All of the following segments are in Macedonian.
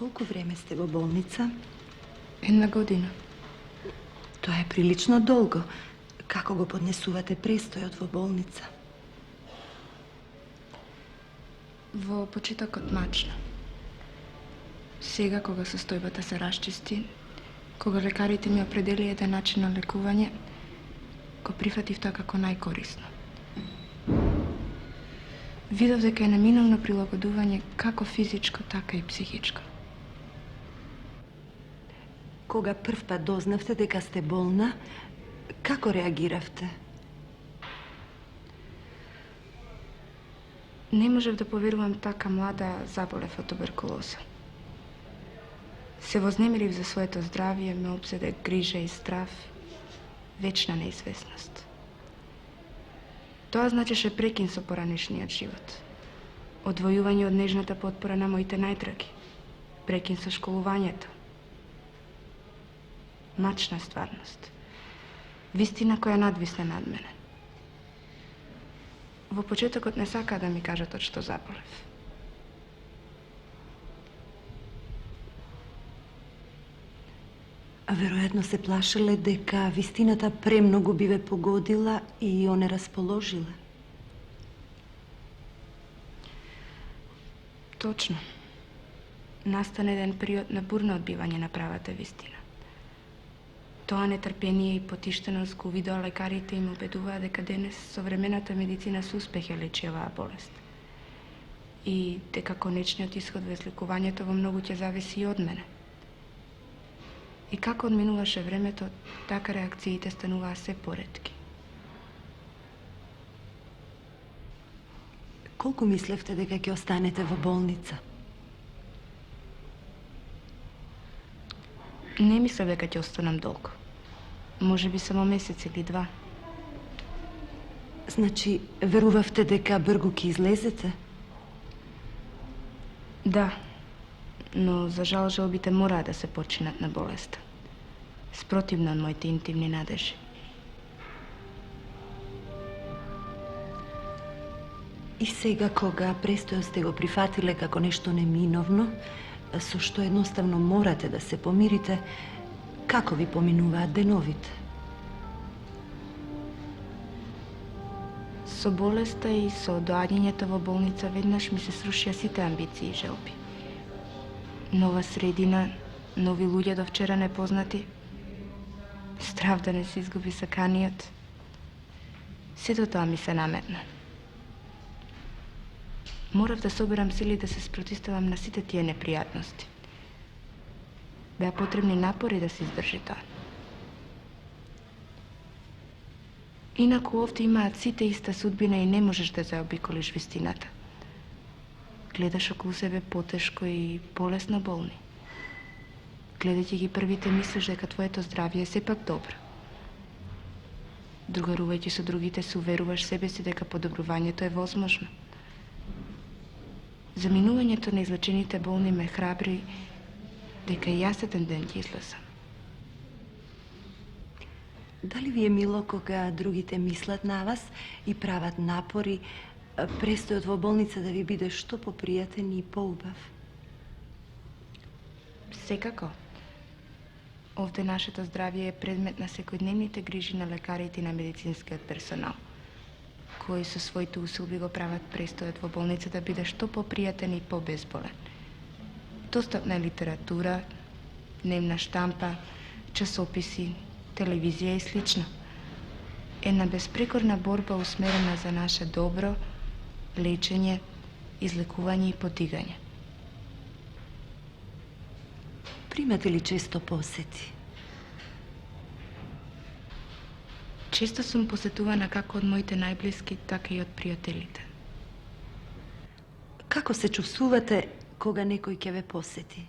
Колку време сте во болница? 1 година. Тоа е прилично долго. Како го поднесувате престојот во болница? Во почетокот мачно. Сега, кога состојбата се расчисти, кога лекарите ми определи еден начин на лекување, го прифатив тоа како најкорисно. Видов дека е неминовно прилагодување како физичко, така и психичко. Кога прв пат дознавте дека сте болна, како реагиравте? Не можев да поверувам така млада заболев од туберкулоза. Се вознемирив за своето здравје, ме обзеде грижа и страв, вечна неизвестност. Тоа значеше прекин со поранешниот живот. Одвојување од нежната потпора на моите најдраги. Прекин со школувањето. Мачна стварност. Вистина која надвисне над мене. Во почетокот не сака да ми кажат од што заболев. А веројатно се плашеле дека вистината премногу би ве погодила и оне расположила. Точно. Настане еден период на бурно одбивање на правата вистина. Тоа нетрпение и потиштеност го видоа лекарите и ме убедуваа дека денес современата медицина со успех ја лечи оваа болест. И дека конечниот исход во излекувањето во многу ќе зависи и од мене. И како одминуваше времето, така реакциите стануваа се поретки. Колку мислевте дека ќе останете во болница? Не мислев дека ќе останам долго. Може би само месец или 2. Значи, верувавте дека бргу ќе излезете? Да, но за жал жалбите мораа да се починат на болеста. Спротивно од моите интимни надежи. И сега, кога престојот сте го прифатиле како нешто неминовно, со што едноставно морате да се помирите, како ви поминуваат деновите? Со болеста и со доаѓањето во болница веднаш ми се срушија сите амбиции и желби. Нова средина, нови луѓе до вчера непознати, страв да не се изгуби саканиот. Сето тоа ми се наметна. Морав да соберам сили да се спротиставам на сите тие непријатности. Беа потребни напори да се издржи тоа. Инаку овде имаат сите иста судбина и не можеш да заобиколиш вистината. Гледаш околу себе потешко и полесно болни. Гледајќи ги првите мислиш дека твоето здравје е сепак добро. Другарувајќи со другите се уверуваш себе си дека подобрувањето е возможно. Заминувањето на излечените болни ме храбри дека и јас еден ден ќе излезам. Дали ви е мило кога другите мислат на вас и прават напори, престојот во болница да ви биде што попријатен и поубав? Секако. Овде нашето здравје е предмет на секојдневните грижи на лекарите и на медицинскиот персонал, кои со своите усилби го прават престојот во болница да биде што попријатен и побезболен. Достапна е литература, дневна штампа, часописи, телевизија и слично. Една безпрекорна борба усмерена за наше добро, лечење, излекување и подигање. Примате ли често посети? Често сум посетувана како од моите најблиски, така и од пријателите. Како се чувствувате кога некој ќе ве посети?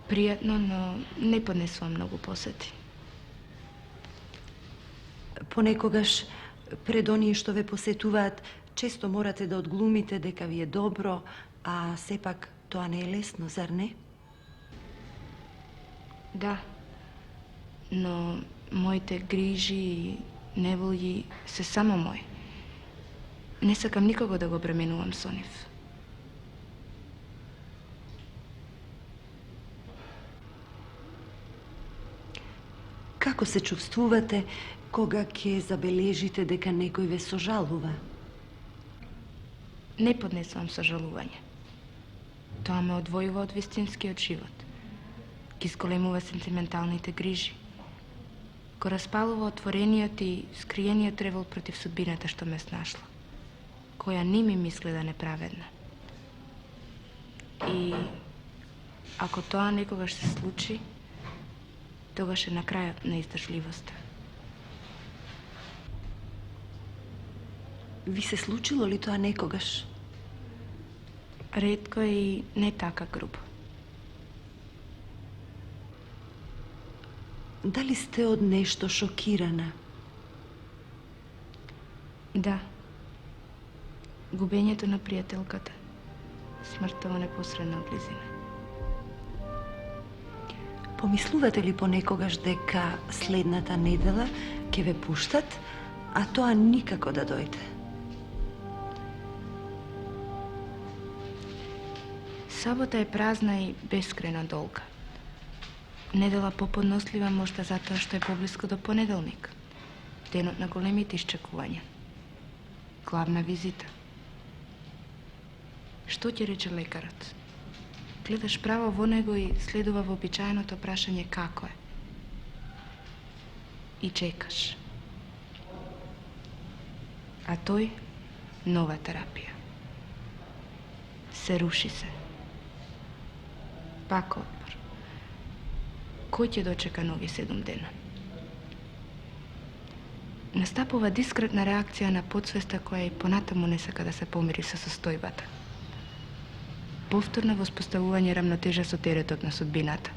Пријатно, но не поднесувам многу посети. Понекогаш, пред оние што ве посетуваат, често морате да одглумите дека ви е добро, а сепак тоа не е лесно, зар не? Да, но моите грижи и неволји се само мои. Не сакам никого да го бременувам со нив. Како се чувствувате кога ќе забележите дека некој ве сожалува? Не поднесувам сожалување. Тоа ме одвојува од вистинскиот живот. Ги зголемува сентименталните грижи. Го распалува отворениот и скриениот револ против судбината што ме снашла, која не ми мисли да неправедна. И ако тоа некогаш се случи, тогаш е на крајот на издржливоста. Ви се случило ли тоа некогаш? Ретко и не така грубо. Дали сте од нешто шокирана? Да. Губењето на пријателката. Смртта во непосредна близина. Помислувате ли понекогаш дека следната недела ќе ве пуштат, а тоа никако да дојде? Сабота е празна и бескрајно долга. Недела поподнослива можда затоа што е поблиску до понеделник, денот на големите исчекувања. Главна визита. Што ќе рече лекарот? Гледаш право во него и следува вообичаеното прашање како е. И чекаш. А тој нова терапија. Се руши се. Пак отпор. Кој ќе дочека нови 7 дена? Настапува дискретна реакција на подсвеста која и понатаму не сака да се помири со состојбата. Повторно воспоставување рамнотежа со теретот на судбината.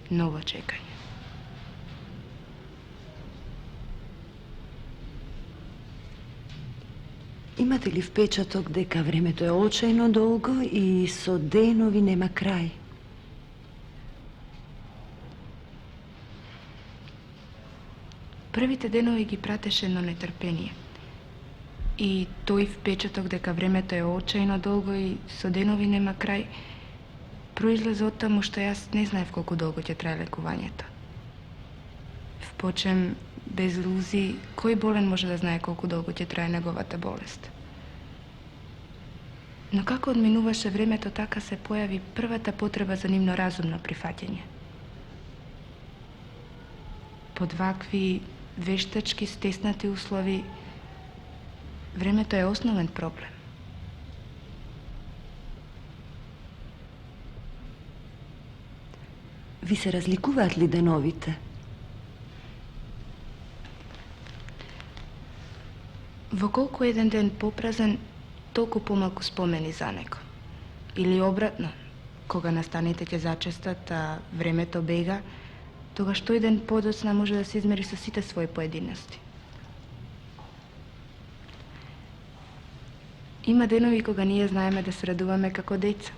Ново чекање. Имате ли впечаток дека времето е очајно долго и со денови нема крај? Првите денови ги пратеше едно нетрпение. И тој впечаток дека времето е очајно долго и со денови нема крај произлезе од таму што јас не знаев колку долго ќе трае лекувањето. Впочем, без илузии, кој болен може да знае колку долго ќе трае неговата болест? Но како одминуваше времето, така се појави првата потреба за нивно разумно прифаќање. Под вакви вештачки стеснати услови, времето е основен проблем. Ви се разликуваат ли деновите? Во колку еден ден попразен, толку помалку спомени за него. Или обратно, кога настаните ќе зачестат, а времето бега, тогаш тој ден подоцна може да се измери со сите своји поединности. Има денови кога ние знаеме да се радуваме како деца.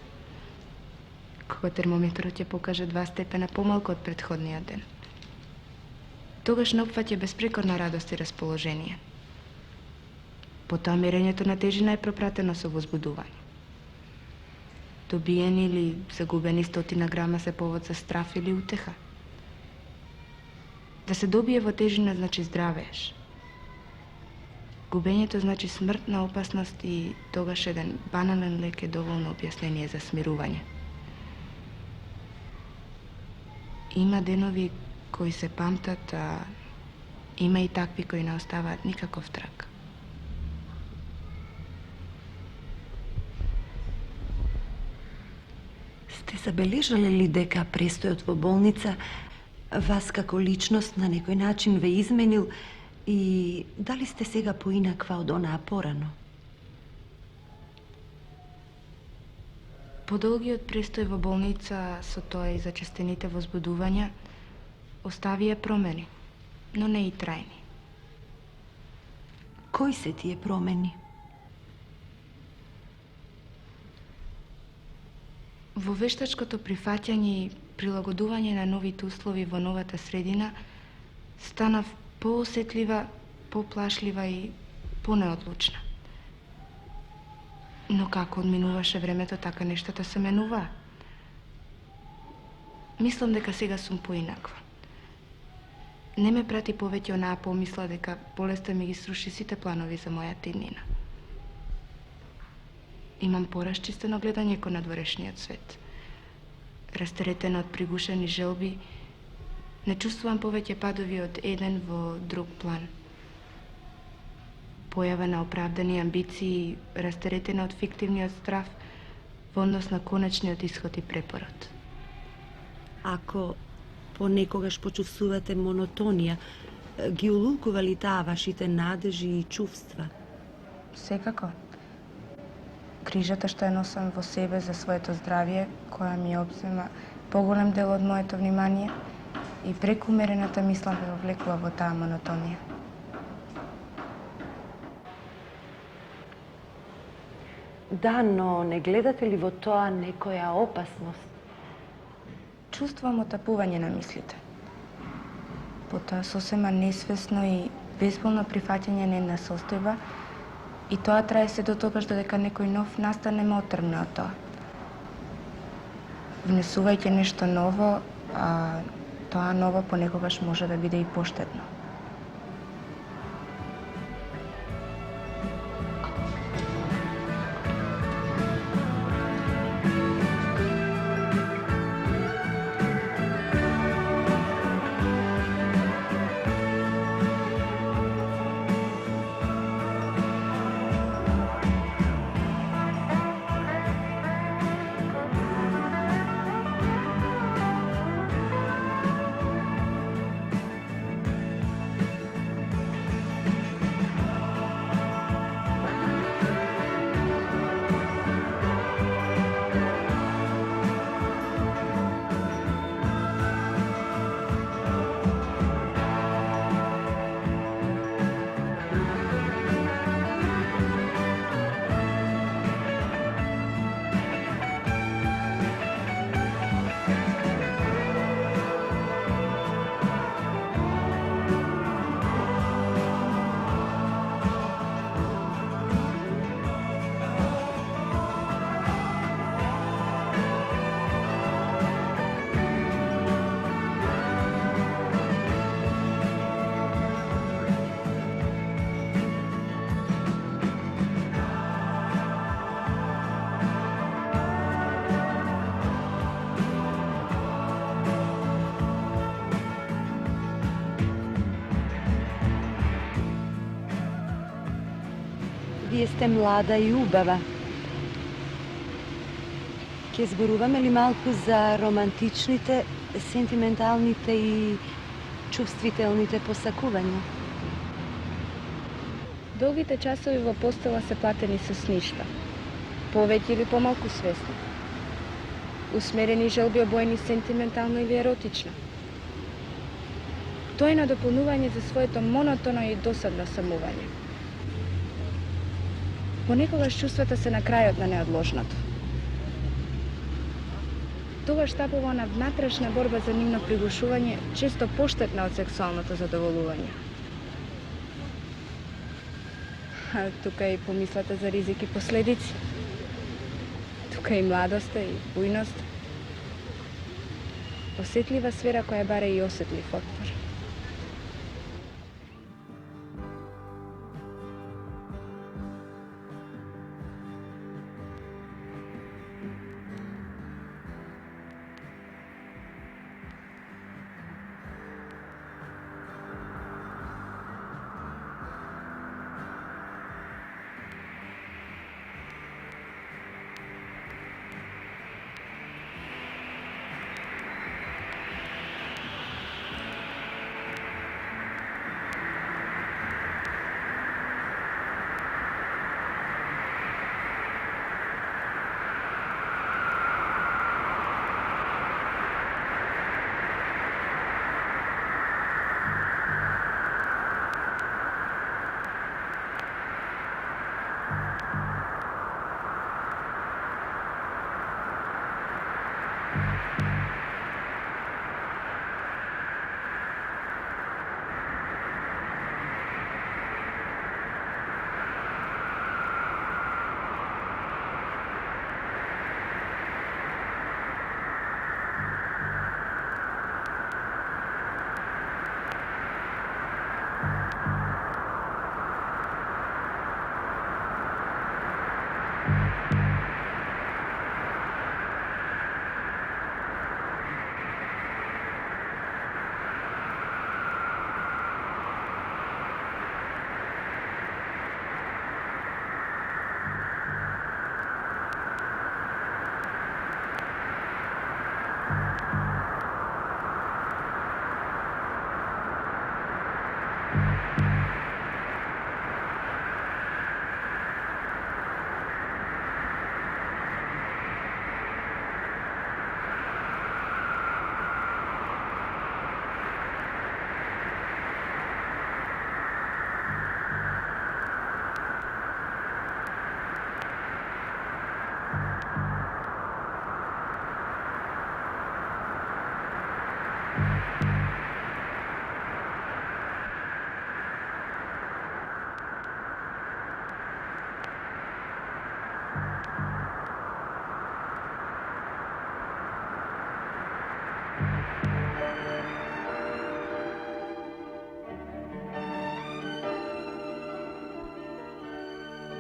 Кога термометрот ќе покаже 2 степена помалку од претходниот ден. Тогаш не опфаќа безпрекорна радост и расположение. Потоа мерењето на тежина е пропратено со возбудување. Добиени или загубени 100 грама се повод за страф или утеха. Да се добие во тежина значи здравееш. Губењето значи смртна опасност и тогаш еден банален лек е доволно објаснение за смирување. Има денови кои се памтат, а има и такви кои не оставаат никаков траг. Сте забележале ли дека престојот во болница вас како личност на некој начин ве изменил и дали сте сега поинаква од онаа порано? Подолгиот престој во болница со тоа и зачестените возбудувања оставија промени, но не и трајни. Кои се тие промени? Во вештачкото прифаќање и прилагодување на новите услови во новата средина станав поосетлива, поплашлива и понеодлучна. Но како одминуваше времето, така нештата се менуваа. Мислам дека сега сум поинаква. Не ме прати повеќе онаа помисла дека болеста ми ги сруши сите планови за мојата иднина. Имам порасчистено гледање кон надворешниот свет. Растеретена од пригушени желби, не чувствувам повеќе падови од еден во друг план. Појава на оправдани амбиции, растеретена од фиктивниот страв во однос на конечниот исход и препорот. Ако понекогаш почувствувате монотонија, ги улукува ли таа вашите надежи и чувства? Секако. Грижата што ја носам во себе за своето здравје, која ми обзема поголем дел од моето внимание, и прекумерената мисла ме вовлекува во таа монотонија. Да, но не гледате ли во тоа некоја опасност? Чувствувам отапување на мислите. Потоа сосема несвесно и безболно прифаќање на една состојба, и тоа трае се до тогаш додека некој нов настане ме отрмне од тоа. Внесувајќи нешто ново, а тоа ново понекогаш може да биде и поштедно. Вие сте млада и убава. Ке зборуваме ли малку за романтичните, сентименталните и чувствителните посакувања? Долгите часови во постела се платени со ништа, повеќе или помалку свесни. Усмерени желби обоени сентиментално или еротично. Тоа е на дополнување за своето монотоно и досадно самување. Понекогаш чувствата се на крајот на неодложното. Тогаш стапува на внатрешна борба за нивно приглушување, често поштетна од сексуалното задоволување. А тука и помислата за ризик и последици. Тука и младоста и бујност. Осетлива сфера која баре и осетлив отпор.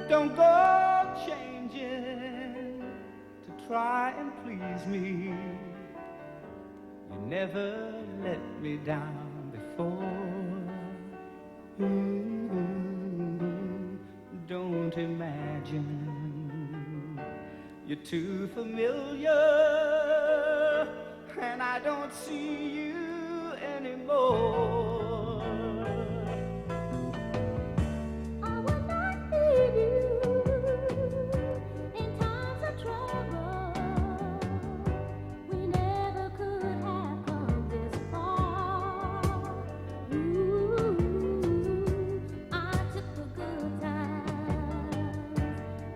Don't go changing to try and please me. You never let me down before. Don't imagine you're too familiar, and I don't see you anymore. I would not leave you in times of trouble. We never could have come this far. Ooh, I took the good times,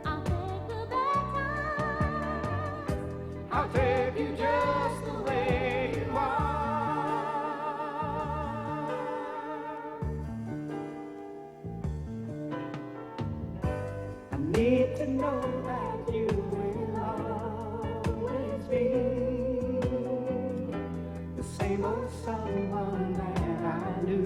I'll take the bad times. I'll take you just the way you are. I need to know that you will always be the same old someone that I knew.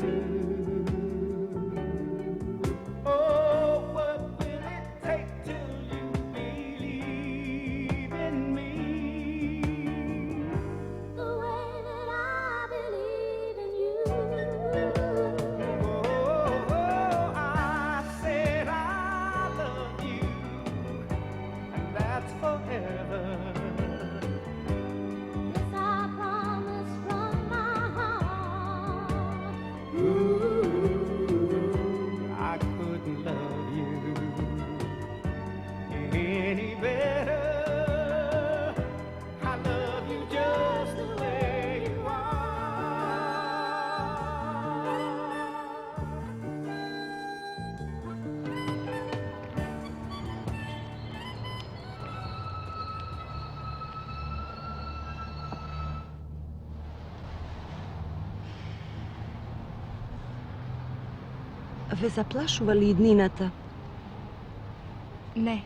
Oh, what will it take till you believe in me? The way that I believe in you. Oh, I said I love you, and that's forever. This I promise from my heart. Ooh, I couldn't love you any better. I love you just the way you are. Ве заплашува ли иднината? Не.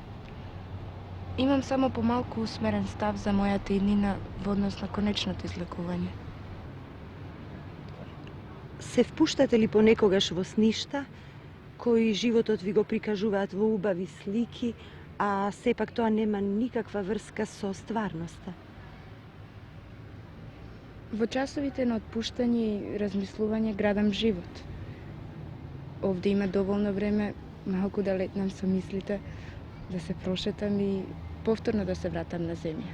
Имам само помалку усмерен став за мојата иднина во однос на конечното излекување. Се впуштате ли понекогаш во сништа, кои животот ви го прикажуваат во убави слики, а сепак тоа нема никаква врска со стварноста? Во часовите на отпуштање и размислување градам живот. Овде има доволно време малку да летнам со мислите, да се прошетам и повторно да се вратам на земја.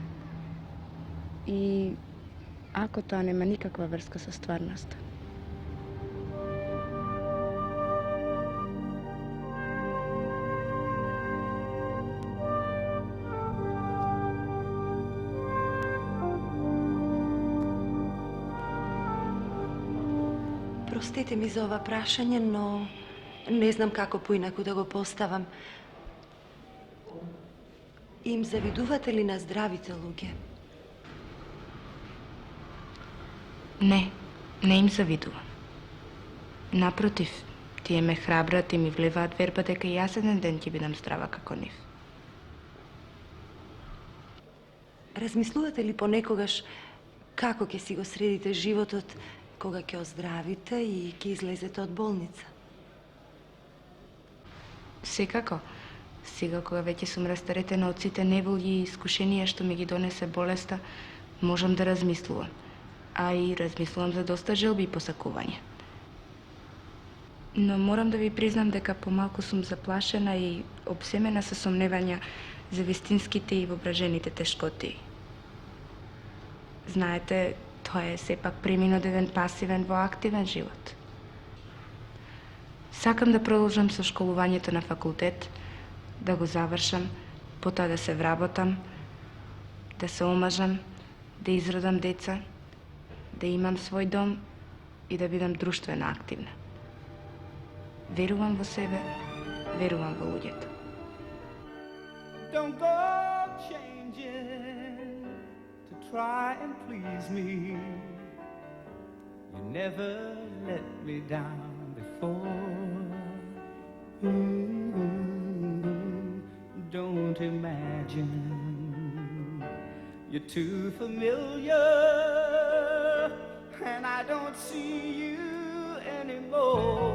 И ако тоа нема никаква врска со стварноста. Простете ми за ова прашање, но не знам како поинаку да го поставам. Им завидувате ли на здравите луѓе? Не, не им завидувам. Напротив, тие ме храбрат и ми влеваат верба дека и јас еден ден ќе бидам здрава како нив. Размислувате ли понекогаш како ќе си го средите животот кога ќе оздравите и ќе излезете од болница? Секако, сега кога веќе сум растаретена од сите неволји и искушенија што ми ги донесе болеста, можам да размислувам. А и размислувам за доста желби и посакување. Но морам да ви признам дека помалку сум заплашена и обсемена со сомневања за вистинските и воображените тешкоти. Знаете, тоа е сепак премин од еден пасивен во активен живот. Сакам да продолжам со школувањето на факултет, да го завршам, потоа да се вработам, да се омажам, да изродам деца, да имам свој дом и да бидам друштвено активна. Верувам во себе, верувам во луѓето. Don't go changing to try and please me. You never let me down before. Don't imagine you're too familiar, and I don't see you anymore.